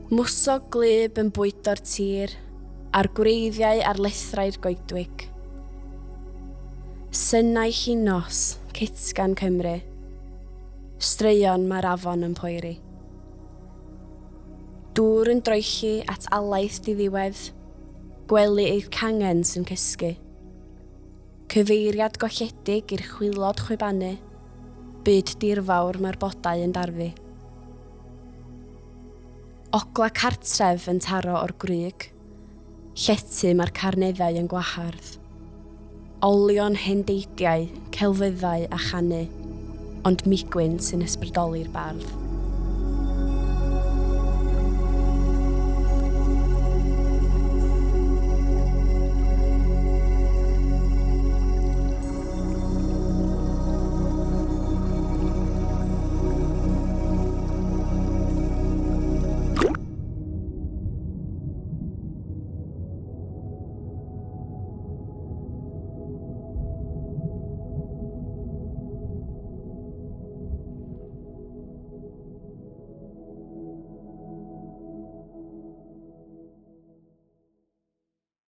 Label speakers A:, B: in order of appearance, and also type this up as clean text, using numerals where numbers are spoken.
A: Mwsog glyb yn bwydo'r tir, a'r gwreiddiau ar lethrau'r goedwig. Synnau llinos, Cytgan Cymru. Straeon mae'r afon yn poeri. Dŵr yn droechi at alaeth diddiwedd, gwely eich cangen sy'n cysgu. Cyfeiriad golledig i'r chwilod chwibanu, byd dirfawr mae'r bodau yn darfu. Ogla cartref yn taro o'r grug, llety mae'r carneddau yn gwahardd. Olion hendeidiau, celfyddau a chanu, ond migwyn sy'n ysbrydoli'r bardd.